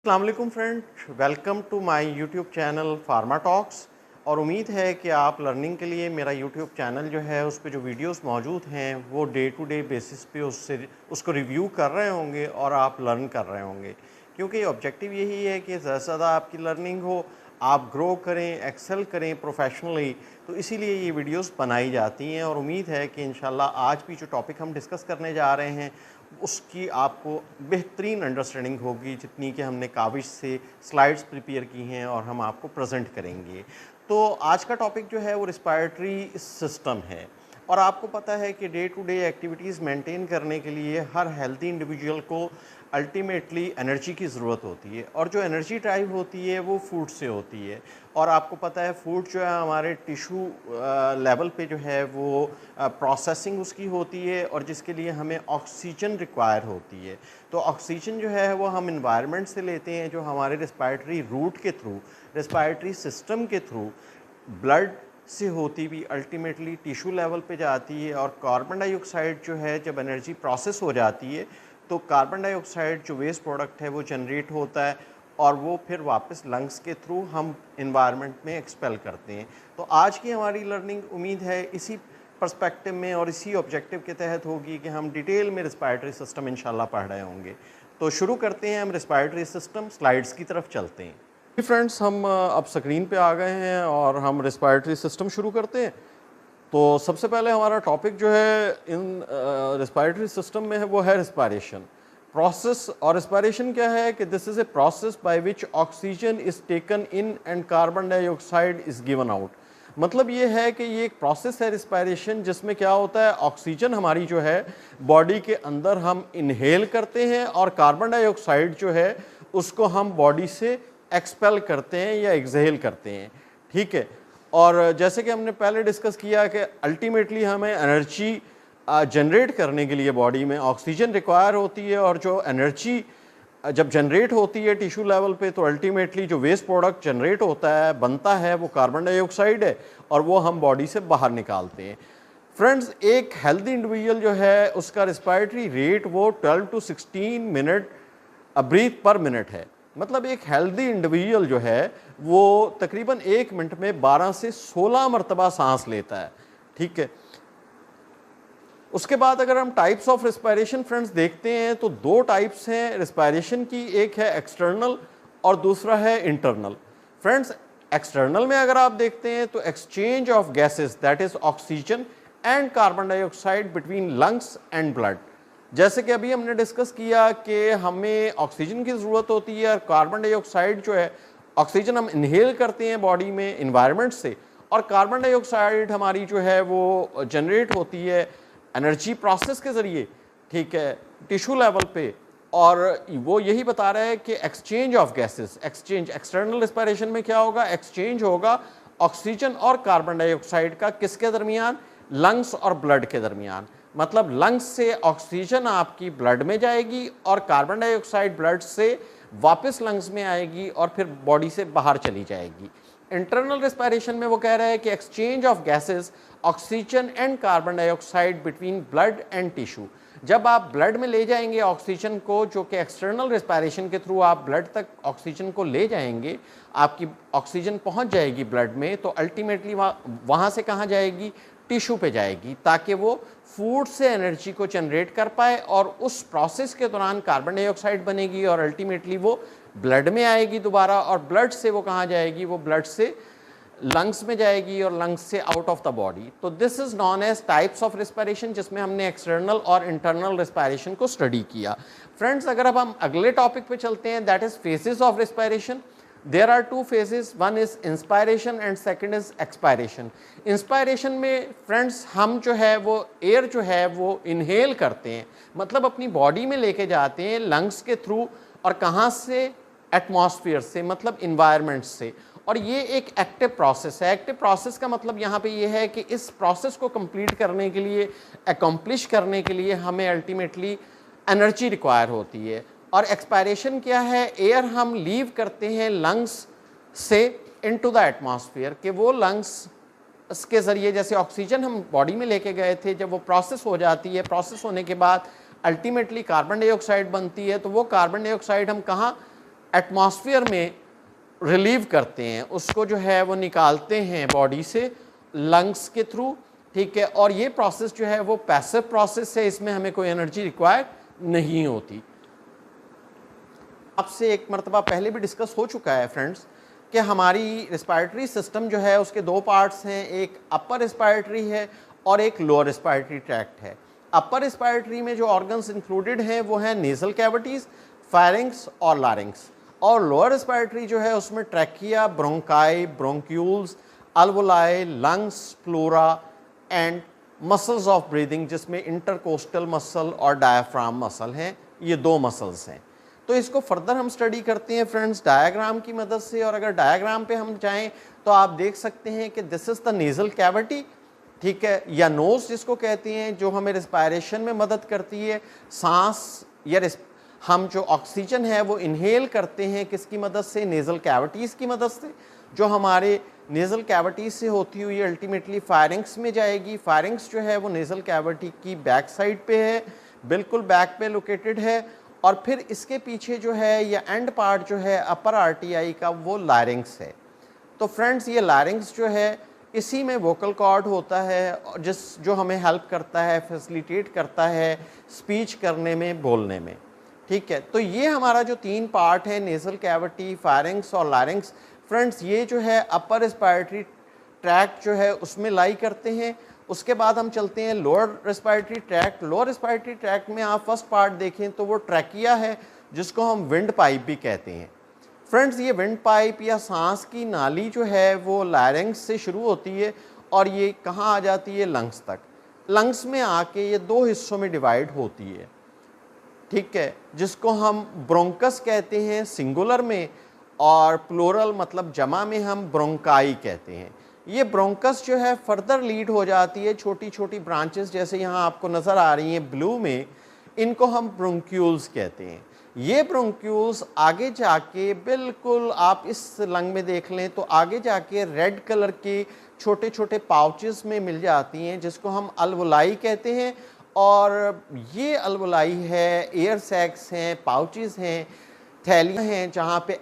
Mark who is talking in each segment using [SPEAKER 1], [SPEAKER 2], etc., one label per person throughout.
[SPEAKER 1] अस्सलाम वालेकुम friend, welcome to my YouTube channel Pharma Talks. और उम्मीद है कि आप लर्निंग के लिए मेरा यूट्यूब चैनल जो है उस पे जो वीडियोस मौजूद हैं वो डे टू डे बेसिस पे उसको रिव्यू कर रहे होंगे और आप लर्न कर रहे होंगे, क्योंकि ऑब्जेक्टिव यही है कि ज़्यादा से ज़्यादा आपकी लर्निंग हो, आप ग्रो करें, एक्सेल करें प्रोफेशनली। तो इसीलिए ये वीडियोस बनाई जाती हैं और उम्मीद है कि इंशाल्लाह आज भी जो टॉपिक हम डिस्कस करने जा रहे हैं उसकी आपको बेहतरीन अंडरस्टैंडिंग होगी, जितनी कि हमने काबिश से स्लाइड्स प्रिपेयर की हैं और हम आपको प्रेजेंट करेंगे। तो आज का टॉपिक जो है वो रिस्पायरेटरी सिस्टम है। और आपको पता है कि day to day activities maintain करने के लिए हर हेल्दी इंडिविजुअल को अल्टीमेटली एनर्जी की ज़रूरत होती है, और जो एनर्जी ड्राइव होती है वो फूड से होती है। और आपको पता है फूड जो है हमारे टिश्यू लेवल पे जो है वो प्रोसेसिंग उसकी होती है, और जिसके लिए हमें ऑक्सीजन रिक्वायर होती है। तो ऑक्सीजन जो है वो हम इन्वायरमेंट से लेते हैं, जो हमारे रिस्पायरेटरी रूट के थ्रू, रिस्पायरेटरी सिस्टम के थ्रू ब्लड से होती हुई अल्टीमेटली टिश्यू लेवल पे जाती है। और कार्बन डाइऑक्साइड जो है जब एनर्जी प्रोसेस हो जाती है तो कार्बन डाइऑक्साइड जो वेस्ट प्रोडक्ट है वो जनरेट होता है, और वो फिर वापस लंग्स के थ्रू हम इन्वायरमेंट में एक्सपेल करते हैं। तो आज की हमारी लर्निंग उम्मीद है इसी पर्सपेक्टिव में और इसी ऑब्जेक्टिव के तहत होगी कि हम डिटेल में रिस्पायरेटरी सिस्टम इंशाल्लाह पढ़ रहे होंगे। तो शुरू करते हैं हम रिस्पायरेटरी सिस्टम, स्लाइड्स की तरफ चलते हैं। फ्रेंड्स, हम अब स्क्रीन पे आ गए हैं और हम रिस्पायरेटरी सिस्टम शुरू करते हैं। तो सबसे पहले हमारा टॉपिक जो है इन रिस्पायरेटरी सिस्टम में है वो है रिस्पायरेशन प्रोसेस। और रिस्पायरेशन क्या है कि this is a process by which oxygen is taken in and carbon dioxide is given out. मतलब ये है कि ये एक प्रोसेस है रिस्पायरेशन, जिसमें क्या होता है ऑक्सीजन हमारी जो है बॉडी के अंदर हम इनहेल करते हैं, और कार्बन डाइऑक्साइड जो है उसको हम बॉडी से एक्सपेल करते हैं या एक्सहेल करते हैं। ठीक है। और जैसे कि हमने पहले डिस्कस किया कि अल्टीमेटली हमें एनर्जी जनरेट करने के लिए बॉडी में ऑक्सीजन रिक्वायर होती है, और जो एनर्जी जब जनरेट होती है टिश्यू लेवल पे तो अल्टीमेटली जो वेस्ट प्रोडक्ट जनरेट होता है, बनता है, वो कार्बन डाइऑक्साइड है, और वो हम बॉडी से बाहर निकालते हैं। फ्रेंड्स, एक हेल्दी इंडिविजुअल जो है उसका रिस्पायरेटरी रेट वो 12 to 16 minute breath per minute है। मतलब एक हेल्दी इंडिविजुअल जो है वो तकरीबन 1 मिनट में 12 से 16 मरतबा सांस लेता है। ठीक है। उसके बाद अगर हम टाइप्स ऑफ रिस्पायरेशन फ्रेंड्स देखते हैं तो 2 टाइप्स हैं रिस्पायरेशन की, एक है एक्सटर्नल और दूसरा है इंटरनल। फ्रेंड्स, एक्सटर्नल में अगर आप देखते हैं तो exchange of gases that is oxygen and carbon dioxide between lungs and blood. जैसे कि अभी हमने डिस्कस किया कि हमें ऑक्सीजन की ज़रूरत होती है, और कार्बन डाइऑक्साइड जो है ऑक्सीजन हम इनहेल करते हैं बॉडी में इन्वायरमेंट से, और कार्बन डाइऑक्साइड हमारी जो है वो जनरेट होती है एनर्जी प्रोसेस के ज़रिए। ठीक है, टिश्यू लेवल पे। और वो यही बता रहा है कि exchange of gases, exchange external respiration में क्या होगा, एक्सचेंज होगा ऑक्सीजन और कार्बन डाइऑक्साइड का किसके दरमियान, लंग्स और ब्लड के दरमियान। मतलब लंग्स से ऑक्सीजन आपकी ब्लड में जाएगी और कार्बन डाइऑक्साइड ब्लड से वापस लंग्स में आएगी और फिर बॉडी से बाहर चली जाएगी। इंटरनल रिस्पायरेशन में वो कह रहा है कि exchange of gases oxygen and carbon dioxide between blood and tissue. जब आप ब्लड में ले जाएंगे ऑक्सीजन को, जो कि एक्सटर्नल रिस्पायरेशन के थ्रू आप ब्लड तक ऑक्सीजन को ले जाएंगे, आपकी ऑक्सीजन पहुंच जाएगी ब्लड में, तो अल्टीमेटली वहाँ से कहाँ जाएगी, टिश्यू पे जाएगी, ताकि वो फूड से एनर्जी को जनरेट कर पाए, और उस प्रोसेस के दौरान कार्बन डाइऑक्साइड बनेगी और अल्टीमेटली वो ब्लड में आएगी दोबारा, और ब्लड से वो कहाँ जाएगी, वो ब्लड से लंग्स में जाएगी और लंग्स से आउट ऑफ द बॉडी। तो this is known as types of respiration, जिसमें हमने एक्सटर्नल और इंटरनल रिस्पायरेशन को स्टडी किया। फ्रेंड्स, अगर अब हम अगले टॉपिक पे चलते हैं, that is phases of respiration. There are 2 phases, one is inspiration and second is expiration. Inspiration में फ्रेंड्स हम जो है वो एयर जो है वो इनहेल करते हैं, मतलब अपनी बॉडी में लेके जाते हैं लंग्स के थ्रू, और कहाँ से, एटमॉस्फेयर से, मतलब इन्वायरमेंट से। और ये एक एक्टिव प्रोसेस है। एक्टिव प्रोसेस का मतलब यहाँ पे ये है कि इस प्रोसेस को कंप्लीट करने के लिए, अकम्प्लिश करने के लिए हमें अल्टीमेटली एनर्जी रिक्वायर होती है। और एक्सपायरेशन क्या है, एयर हम लीव करते हैं लंग्स से इनटू द एटमॉस्फेयर, कि वो लंग्स के ज़रिए, जैसे ऑक्सीजन हम बॉडी में लेके गए थे, जब वो प्रोसेस हो जाती है, प्रोसेस होने के बाद अल्टीमेटली कार्बन डाइऑक्साइड बनती है, तो वो कार्बन डाइऑक्साइड हम कहाँ एटमॉस्फेयर में रिलीव करते हैं, उसको जो है वो निकालते हैं बॉडी से लंग्स के थ्रू, ठीक है। और ये प्रोसेस जो है वो पैसिव प्रोसेस है, इसमें हमें कोई एनर्जी रिक्वायर नहीं होती। आपसे एक मरतबा पहले भी डिस्कस हो चुका है फ्रेंड्स कि हमारी रिस्पायरेटरी सिस्टम जो है उसके दो पार्ट्स हैं, एक अपर रिस्पायरेटरी है और एक लोअर रिस्पायरेटरी ट्रैक्ट है। अपर रिस्पायरेटरी में जो ऑर्गन्स इंक्लूडेड हैं वो हैं नेजल कैविटीज़, फायरिंग्स और लारिंग्स, और लोअर रिस्पायरेटरी जो है उसमें trachea, bronchi, bronchioles, alveoli, lungs, pleura and muscles of breathing, जिसमें इंटरकोस्टल मसल और डायफ्राम मसल हैं। ये दो मसल्स हैं। तो इसको फर्दर हम स्टडी करते हैं फ्रेंड्स डायग्राम की मदद से, और अगर डायग्राम पे हम जाएं तो आप देख सकते हैं कि this is the nasal cavity, ठीक है, या नोज जिसको कहते हैं, जो हमें रिस्पायरेशन में मदद करती है। सांस या हम जो ऑक्सीजन है वो इनहेल करते हैं किसकी मदद से? नेजल कैविटीज़ की मदद से, जो हमारे नेजल कैविटीज से होती हुई अल्टीमेटली फायरिंग्स में जाएगी। फायरिंग्स जो है वो नेजल कैविटी की बैक साइड पे है, बिल्कुल बैक पे लोकेटेड है, और फिर इसके पीछे जो है या एंड पार्ट जो है अपर आरटीआई का वो लारिंग्स है। तो फ्रेंड्स ये लारिंग्स जो है इसी में वोकल कॉर्ड होता है, जो हमें हेल्प करता है, फैसिलिटेट करता है स्पीच करने में, बोलने में, ठीक है। तो ये हमारा जो तीन पार्ट है, नेजल कैविटी, फायरिंग्स और लारिंग्स, फ्रेंड्स ये जो है अपर रिस्पायरेटरी ट्रैक्ट जो है उसमें लाई करते हैं। उसके बाद हम चलते हैं lower respiratory tract. Lower respiratory tract में आप फर्स्ट पार्ट देखें तो वो ट्रैकिया है, जिसको हम विंड पाइप भी कहते हैं। फ्रेंड्स ये विंड पाइप या सांस की नाली जो है वो लारिंग्स से शुरू होती है और ये कहाँ आ जाती है? लंग्स तक। लंग्स में आके ये दो हिस्सों में डिवाइड होती है, ठीक है, जिसको हम ब्रोंकस कहते हैं सिंगुलर में, और प्लूरल मतलब जमा में हम ब्रोंकाई कहते हैं। ये ब्रोंकस जो है फर्दर लीड हो जाती है छोटी छोटी ब्रांचेस, जैसे यहाँ आपको नज़र आ रही हैं ब्लू में, इनको हम ब्रोंक्यूल्स कहते हैं। ये ब्रोंक्यूल्स आगे जाके बिल्कुल आप इस लंग में देख लें तो आगे जाके रेड कलर के छोटे छोटे पाउचेस में मिल जाती हैं, जिसको हम अल्वोलाई कहते हैं। और ये अल्वोलाई है, एयर सैक्स हैं, पाउचेस हैं, थैलियाँ हैं, जहाँ पे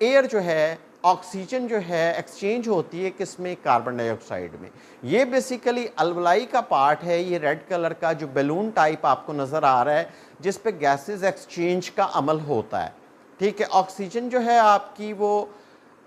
[SPEAKER 1] एयर जो है, ऑक्सीजन जो है एक्सचेंज होती है किसमें? कार्बन डाइऑक्साइड में। ये बेसिकली अल्वोलाई का पार्ट है, ये रेड कलर का जो बैलून टाइप आपको नज़र आ रहा है, जिस पे गैसेस एक्सचेंज का अमल होता है, ठीक है। ऑक्सीजन जो है आपकी वो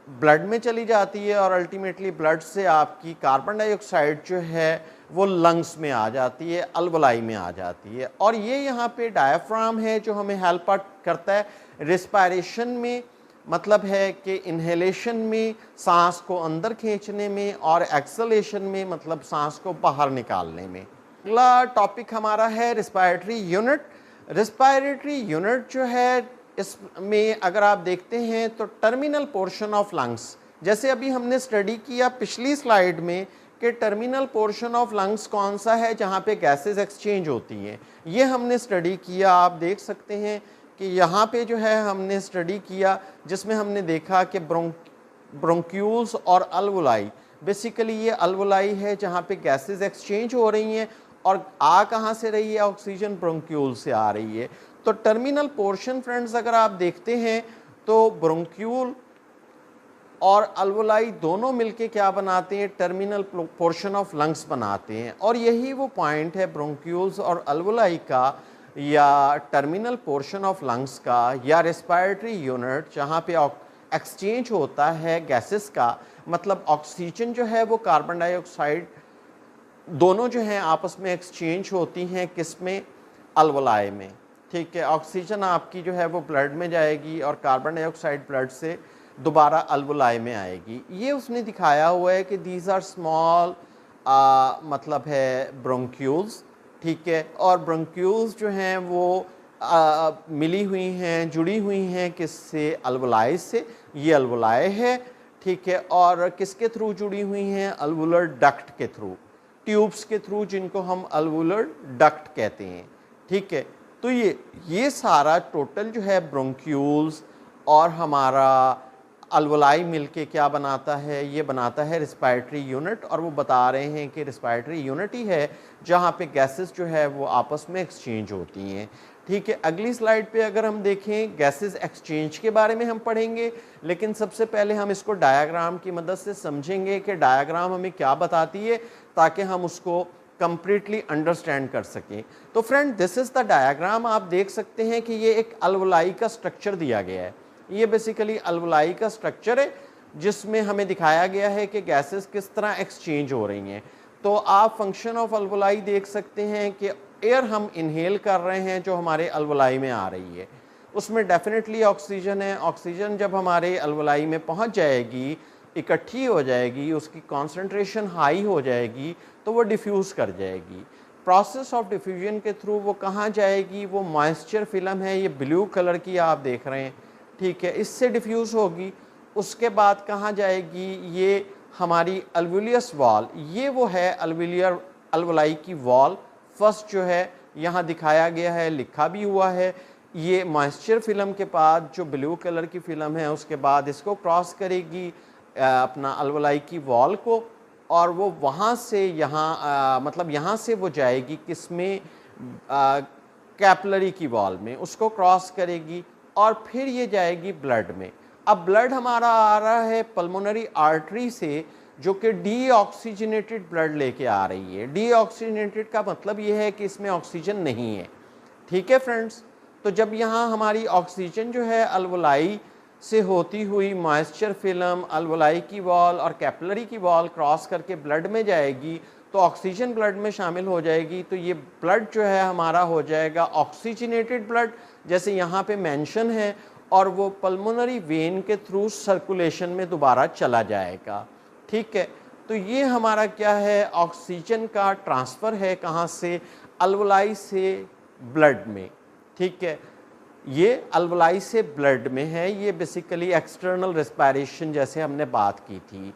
[SPEAKER 1] ब्लड में चली जाती है और अल्टीमेटली ब्लड से आपकी कार्बन डाइऑक्साइड जो है वो लंग्स में आ जाती है, अल्वोलाई में आ जाती है। और ये यहाँ पे डायफ्राम है जो हमें हेल्प करता है रिस्पायरेशन में, मतलब है कि इन्हेलेशन में सांस को अंदर खींचने में, और एक्सलेशन में मतलब सांस को बाहर निकालने में। अगला टॉपिक हमारा है रिस्पायरेटरी यूनिट। रिस्पायरेटरी यूनिट जो है इसमें अगर आप देखते हैं तो टर्मिनल पोर्शन ऑफ लंग्स, जैसे अभी हमने स्टडी किया पिछली स्लाइड में कि टर्मिनल पोर्शन ऑफ लंग्स कौन सा है जहाँ पे गैसेस एक्सचेंज होती हैं, ये हमने स्टडी किया। आप देख सकते हैं कि यहाँ पे जो है हमने स्टडी किया, जिसमें हमने देखा कि ब्रोंक्यूल्स और अल्वोलाई, बेसिकली ये अल्वोलाई है जहाँ पे गैसेस एक्सचेंज हो रही हैं, और आ कहाँ से रही है? ऑक्सीजन ब्रोंक्यूल से आ रही है। तो टर्मिनल पोर्शन फ्रेंड्स अगर आप देखते हैं तो ब्रोंक्यूल और अल्वोलाई दोनों मिलके क्या बनाते हैं? टर्मिनल पोर्शन ऑफ लंग्स बनाते हैं। और यही वो पॉइंट है ब्रोंक्यूल्स और अल्वोलाई का, या टर्मिनल पोर्शन ऑफ लंग्स का, या रेस्पायरेटरी यूनिट, जहाँ पे एक्सचेंज होता है गैसेस का, मतलब ऑक्सीजन जो है वो कार्बन डाइऑक्साइड, दोनों जो हैं आपस में एक्सचेंज होती हैं किसमें? अल्वोलाई में, ठीक है। ऑक्सीजन आपकी जो है वो ब्लड में जाएगी और कार्बन डाइऑक्साइड ब्लड से दोबारा अल्वोलाई में आएगी। ये उसने दिखाया हुआ है कि दीज आर स्मॉल मतलब है ब्रोंक्यूल्स, ठीक है। और ब्रोंक्यूल्स जो हैं वो मिली हुई हैं, जुड़ी हुई हैं किससे? अल्वोलाई से। ये अल्वोलाई है, ठीक है। और किसके थ्रू जुड़ी हुई हैं? अल्वुलर डक्ट के थ्रू, ट्यूब्स के थ्रू, जिनको हम अल्वुलर डक्ट कहते हैं, ठीक है। तो ये सारा टोटल जो है ब्रोंक्यूल्स और हमारा अल्वोलाई मिलके क्या बनाता है? ये बनाता है रिस्पायरेटरी यूनिट। और वो बता रहे हैं कि रिस्पायरेटरी यूनिट ही है जहाँ पे गैसेस जो है वो आपस में एक्सचेंज होती हैं, ठीक है, अगली स्लाइड पे अगर हम देखें गैसेस एक्सचेंज के बारे में हम पढ़ेंगे, लेकिन सबसे पहले हम इसको डायग्राम की मदद से समझेंगे कि डायग्राम हमें क्या बताती है ताकि हम उसको कंप्लीटली अंडरस्टैंड कर सकें। तो friend this is the diagram. आप देख सकते हैं कि ये एक अलवलाई का स्ट्रक्चर दिया गया है। ये बेसिकली अलवलाई का स्ट्रक्चर है जिसमें हमें दिखाया गया है कि गैसेस किस तरह एक्सचेंज हो रही हैं। तो आप फंक्शन ऑफ अलवलाई देख सकते हैं कि एयर हम इनहेल कर रहे हैं जो हमारे अलवलाई में आ रही है, उसमें डेफिनेटली ऑक्सीजन है। ऑक्सीजन जब हमारे अलवलाई में पहुंच जाएगी, इकट्ठी हो जाएगी, उसकी कॉन्सेंट्रेशन हाई हो जाएगी तो वो डिफ्यूज़ कर जाएगी। प्रोसेस ऑफ डिफ्यूजन के थ्रू वो कहाँ जाएगी, वो मॉइस्चर फिल्म है, ये ब्लू कलर की आप देख रहे हैं, ठीक है, इससे डिफ्यूज़ होगी। उसके बाद कहाँ जाएगी, ये हमारी अल्वुलियस वॉल, ये वो है अलवलाई की वॉल। फर्स्ट जो है यहाँ दिखाया गया है, लिखा भी हुआ है, ये मॉइस्चर फिल्म के बाद जो ब्लू कलर की फिल्म है उसके बाद इसको क्रॉस करेगी अपना अलवलाई की वॉल को, और वो वहाँ से यहाँ मतलब यहाँ से वो जाएगी किसमें, कैपिलरी की वॉल में, उसको क्रॉस करेगी और फिर ये जाएगी ब्लड में। अब ब्लड हमारा आ रहा है पल्मोनरी आर्टरी से जो कि डीऑक्सीजनेटेड ब्लड लेके आ रही है। डीऑक्सीजनेटेड का मतलब ये है कि इसमें ऑक्सीजन नहीं है, ठीक है फ्रेंड्स। तो जब यहाँ हमारी ऑक्सीजन जो है अलवलाई से होती हुई मॉइस्चर फिल्म, अलवलाई की वॉल और कैपिलरी की वॉल क्रॉस करके ब्लड में जाएगी तो ऑक्सीजन ब्लड में शामिल हो जाएगी। तो ये ब्लड जो है हमारा हो जाएगा ऑक्सीजनेटेड ब्लड जैसे यहाँ पे मेंशन है, और वो पल्मोनरी वेन के थ्रू सर्कुलेशन में दोबारा चला जाएगा, ठीक है। तो ये हमारा क्या है, ऑक्सीजन का ट्रांसफ़र है, कहाँ से, अलवलाई से ब्लड में, ठीक है। ये अलवलाई से ब्लड में है, ये बेसिकली एक्सटर्नल रेस्पिरेशन जैसे हमने बात की थी।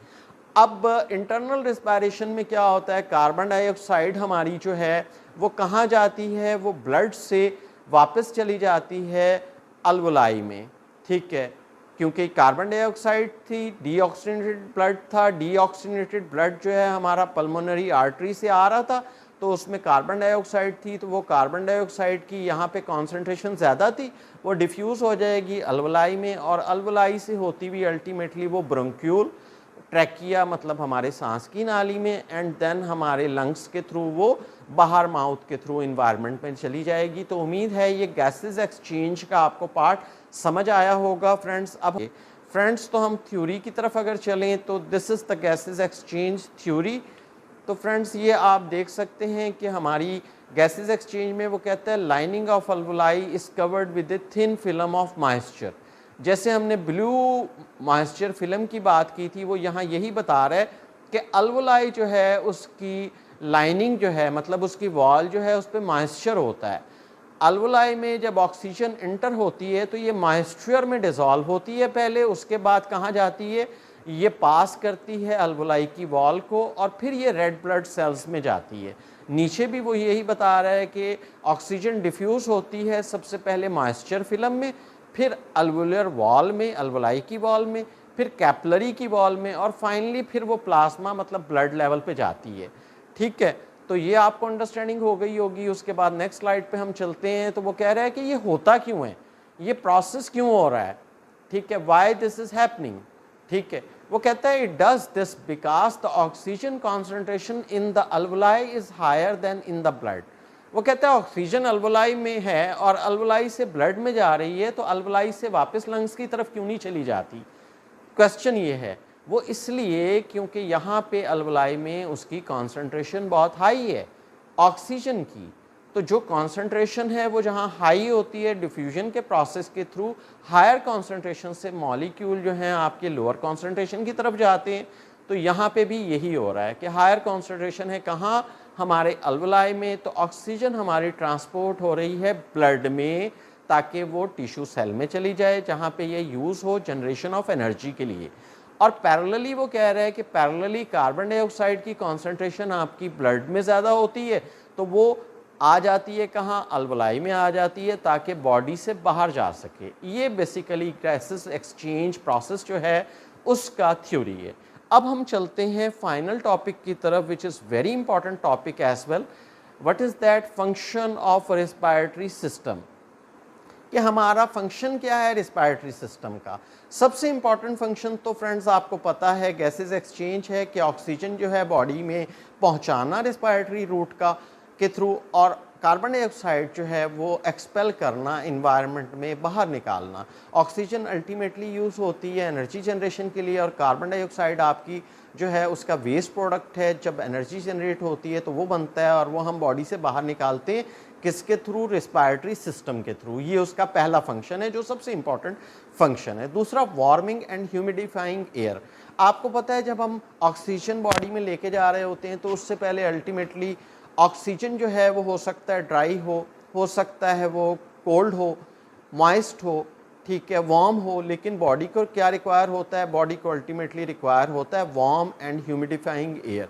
[SPEAKER 1] अब इंटरनल रेस्पिरेशन में क्या होता है, कार्बन डाइऑक्साइड हमारी जो है वो कहाँ जाती है, वो ब्लड से वापस चली जाती है अलवलाई में, ठीक है, क्योंकि कार्बन डाइऑक्साइड थी, डीऑक्सीजनेटेड ब्लड था। डीऑक्सीजनेटेड ब्लड जो है हमारा पल्मोनरी आर्टरी से आ रहा था तो उसमें कार्बन डाइऑक्साइड थी, तो वो कार्बन डाइऑक्साइड की यहाँ पे कॉन्सेंट्रेशन ज़्यादा थी, वो डिफ्यूज़ हो जाएगी अलवलाई में, और अलवलाई से होती हुई अल्टीमेटली वो ब्रोंक्यूल, ट्रैकिया मतलब हमारे सांस की नाली में, एंड देन हमारे लंग्स के थ्रू वो बाहर माउथ के थ्रू इन्वायरमेंट में चली जाएगी। तो उम्मीद है ये गैसेस एक्सचेंज का आपको पार्ट समझ आया होगा फ्रेंड्स। अब फ्रेंड्स तो हम थ्योरी की तरफ अगर चलें तो this is the gases exchange theory. तो फ्रेंड्स ये आप देख सकते हैं कि हमारी गैसेस एक्सचेंज में वो कहता है lining of alveoli is covered with a thin film of moisture. जैसे हमने ब्लू मॉइस्चर फिल्म की बात की थी, वो यहाँ यही बता रहा है कि अलवलाई जो है उसकी लाइनिंग जो है मतलब उसकी वॉल जो है उस पर मॉइस्चर होता है। अलवलाई में जब ऑक्सीजन इंटर होती है तो ये मॉइस्चर में डिज़ोल्व होती है पहले, उसके बाद कहाँ जाती है, ये पास करती है अलवलाई की वॉल को और फिर ये रेड ब्लड सेल्स में जाती है। नीचे भी वो यही बता रहा है कि ऑक्सीजन डिफ्यूज़ होती है सबसे पहले मॉइस्चर फिल्म में, फिर अलवुलर वॉल में, अलवलाई की वॉल में, फिर कैपिलरी की वॉल में, और फाइनली फिर वो प्लाज्मा मतलब ब्लड लेवल पे जाती है, ठीक है। तो ये आपको अंडरस्टैंडिंग हो गई होगी। उसके बाद नेक्स्ट स्लाइड पे हम चलते हैं तो वो कह रहा है कि ये होता क्यों है, ये प्रोसेस क्यों हो रहा है, ठीक है, वाई दिस इज हैपनिंग, ठीक है। वो कहता है it does this because the oxygen concentration in the alveoli is higher than in the blood. वो कहता है ऑक्सीजन अलवलाई में है और अलवलाई से ब्लड में जा रही है, तो अलवलाई से वापस लंग्स की तरफ क्यों नहीं चली जाती, क्वेश्चन ये है। वो इसलिए क्योंकि यहाँ पे अलवलाई में उसकी कॉन्सेंट्रेशन बहुत हाई है ऑक्सीजन की। तो जो कॉन्सेंट्रेशन है वो जहाँ हाई होती है डिफ्यूजन के प्रोसेस के थ्रू हायर कॉन्सेंट्रेशन से मॉलिक्यूल जो हैं आपके लोअर कॉन्सेंट्रेशन की तरफ जाते हैं। तो यहाँ पे भी यही हो रहा है कि हायर कॉन्सेंट्रेशन है कहाँ, हमारे अलवलाई में, तो ऑक्सीजन हमारी ट्रांसपोर्ट हो रही है ब्लड में ताकि वो टिश्यू सेल में चली जाए जहाँ पे ये यूज़ हो जनरेशन ऑफ एनर्जी के लिए। और पैरेलली वो कह रहा है कि पैरेलली कार्बन डाइऑक्साइड की कॉन्सेंट्रेशन आपकी ब्लड में ज़्यादा होती है तो वो आ जाती है कहाँ, अलवलाई में आ जाती है ताकि बॉडी से बाहर जा सके। ये बेसिकली गैसेस एक्सचेंज प्रोसेस जो है उसका थ्योरी है। अब हम चलते हैं फाइनल टॉपिक की तरफ which is very important topic as well. What is that, function of respiratory system. कि हमारा फंक्शन क्या है रिस्पायरेटरी सिस्टम का। सबसे इम्पॉर्टेंट फंक्शन तो फ्रेंड्स आपको पता है गैसेस एक्सचेंज है कि ऑक्सीजन जो है बॉडी में पहुंचाना रिस्पायरेटरी रूट का के थ्रू, और कार्बन डाइऑक्साइड जो है वो एक्सपेल करना, इन्वायरमेंट में बाहर निकालना। ऑक्सीजन अल्टीमेटली यूज़ होती है एनर्जी जनरेशन के लिए, और कार्बन डाइऑक्साइड आपकी जो है उसका वेस्ट प्रोडक्ट है। जब एनर्जी जनरेट होती है तो वो बनता है और वो हम बॉडी से बाहर निकालते हैं, किसके थ्रू? रिस्पायरेटरी सिस्टम के थ्रू। ये उसका पहला फंक्शन है जो सबसे इंपॉर्टेंट फंक्शन है। दूसरा वार्मिंग एंड ह्यूमिडिफाइंग एयर। आपको पता है जब हम ऑक्सीजन बॉडी में लेके जा रहे होते हैं तो उससे पहले अल्टीमेटली ऑक्सीजन जो है वो हो सकता है ड्राई हो सकता है वो कोल्ड हो, मॉइस्ट हो, ठीक है, वार्म हो, लेकिन बॉडी को क्या रिक्वायर होता है? बॉडी को अल्टीमेटली रिक्वायर होता है वार्म एंड ह्यूमिडिफाइंग एयर,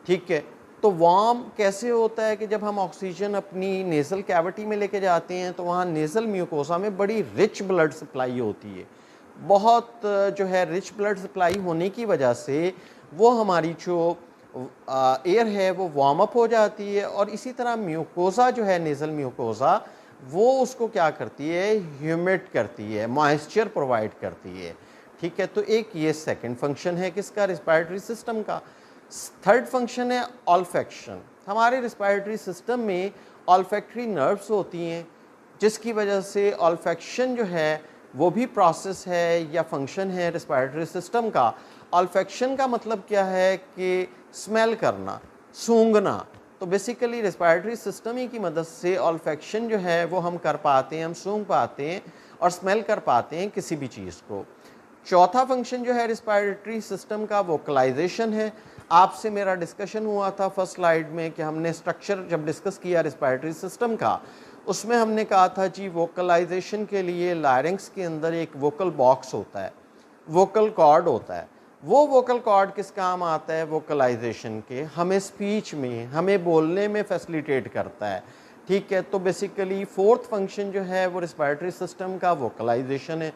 [SPEAKER 1] ठीक है। तो वार्म कैसे होता है कि जब हम ऑक्सीजन अपनी नेज़ल कैविटी में लेके जाते हैं तो वहाँ नेज़ल म्यूकोसा में बड़ी रिच ब्लड सप्लाई होती है। बहुत जो है रिच ब्लड सप्लाई होने की वजह से वो हमारी जो एयर है वो वार्म अप हो जाती है, और इसी तरह म्यूकोसा जो है नेज़ल म्यूकोसा वो उसको क्या करती है? ह्यूमिड करती है, मॉइस्चर प्रोवाइड करती है, ठीक है। तो एक ये सेकंड फंक्शन है किसका? रिस्पायरेटरी सिस्टम का। थर्ड फंक्शन है ऑल्फैक्शन। हमारे रिस्पायरेटरी सिस्टम में ऑल्फैक्टरी नर्व्स होती हैं जिसकी वजह से ऑल्फैक्शन जो है वो भी प्रोसेस है या फंक्शन है रिस्पायरेटरी सिस्टम का। ऑल्फैक्शन का मतलब क्या है कि स्मेल करना, सूंघना। तो बेसिकली रिस्पायरेटरी सिस्टम ही की मदद से ऑल्फैक्शन जो है वो हम कर पाते हैं, हम सूंघ पाते हैं और स्मेल कर पाते हैं किसी भी चीज़ को। चौथा फंक्शन जो है रिस्पायरेटरी सिस्टम का वोकलाइजेशन है। आपसे मेरा डिस्कशन हुआ था फर्स्ट स्लाइड में कि हमने स्ट्रक्चर जब डिस्कस किया रिस्पायरेटरी सिस्टम का, उसमें हमने कहा था जी वोकलाइजेशन के लिए लायरिंक्स के अंदर एक वोकल बॉक्स होता है, वोकल कॉर्ड होता है। वो वोकल कॉर्ड किस काम आता है? वोकलाइजेशन के, हमें स्पीच में, हमें बोलने में फैसिलिटेट करता है, ठीक है। तो बेसिकली फोर्थ फंक्शन जो है वो रिस्पायरेटरी सिस्टम का वोकलाइजेशन है।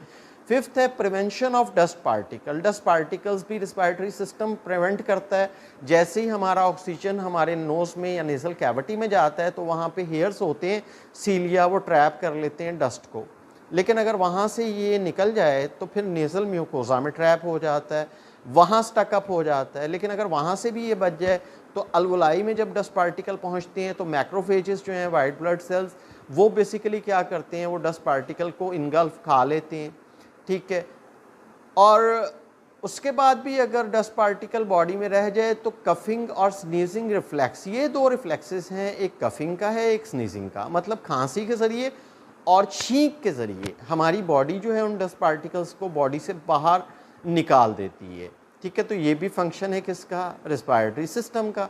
[SPEAKER 1] फिफ्थ है prevention of dust particle. Dust particles भी रिस्पायरेटरी सिस्टम प्रिवेंट करता है। जैसे ही हमारा ऑक्सीजन हमारे नोज़ में या नेज़ल कैविटी में जाता है तो वहाँ पे हेयर्स होते हैं, सीलिया, वो ट्रैप कर लेते हैं डस्ट को। लेकिन अगर वहाँ से ये निकल जाए तो फिर नेज़ल म्यूकोसा में ट्रैप हो जाता है, वहाँ स्टकअप हो जाता है। लेकिन अगर वहाँ से भी ये बच जाए तो अल्वोलाई में जब डस्ट पार्टिकल पहुँचते हैं तो मैक्रोफेजेस जो हैं, वाइट ब्लड सेल्स, वो बेसिकली क्या करते हैं? वो डस्ट पार्टिकल को इनगल्फ खा लेते हैं, ठीक है। और उसके बाद भी अगर डस्ट पार्टिकल बॉडी में रह जाए तो कफिंग और स्नीजिंग रिफ्लेक्स, ये दो रिफ्लेक्सेस हैं, एक कफिंग का है, एक स्नीजिंग का। मतलब खांसी के ज़रिए और छींक के ज़रिए हमारी बॉडी जो है उन डस्ट पार्टिकल्स को बॉडी से बाहर निकाल देती है, ठीक है। तो ये भी फंक्शन है किसका? रिस्पायरेटरी सिस्टम का।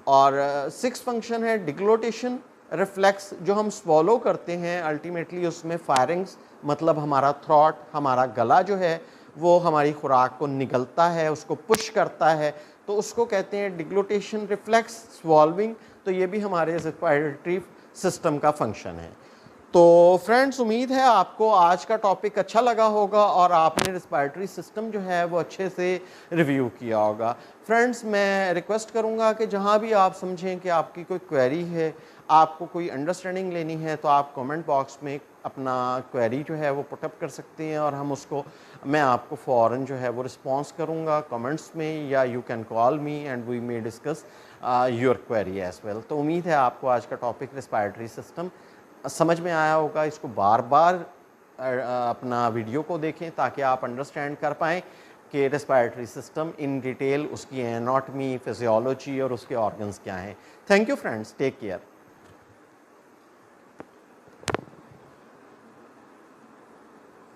[SPEAKER 1] और सिक्स फंक्शन है डिग्लोटेशन रिफ्लेक्स, जो हम स्वॉलो करते हैं अल्टीमेटली उसमें फायरिंग्स, मतलब हमारा थ्रॉट, हमारा गला जो है वो हमारी खुराक को निगलता है, उसको पुश करता है, तो उसको कहते हैं डिग्लोटेशन रिफ्लेक्स, स्वॉल्विंग। तो ये भी हमारे रिस्पायरेटरी सिस्टम का फंक्शन है। तो फ्रेंड्स, उम्मीद है आपको आज का टॉपिक अच्छा लगा होगा और आपने रिस्पायरेटरी सिस्टम जो है वो अच्छे से रिव्यू किया होगा। फ्रेंड्स, मैं रिक्वेस्ट करूंगा कि जहां भी आप समझें कि आपकी कोई क्वेरी है, आपको कोई अंडरस्टैंडिंग लेनी है, तो आप कमेंट बॉक्स में अपना क्वेरी जो है वो पुटअप कर सकते हैं और हम उसको, मैं आपको फ़ौरन जो है वो रिस्पॉन्स करूँगा कमेंट्स में, या you can call me and we may discuss your query as well. तो उम्मीद है आपको आज का टॉपिक रिस्पायरेटरी सिस्टम समझ में आया होगा। इसको बार बार अपना वीडियो को देखें ताकि आप अंडरस्टैंड कर पाएँ कि रेस्पिरेटरी सिस्टम इन डिटेल, उसकी एनाटॉमी, फिजियोलॉजी और उसके ऑर्गन्स क्या हैं। Thank you friends, take care.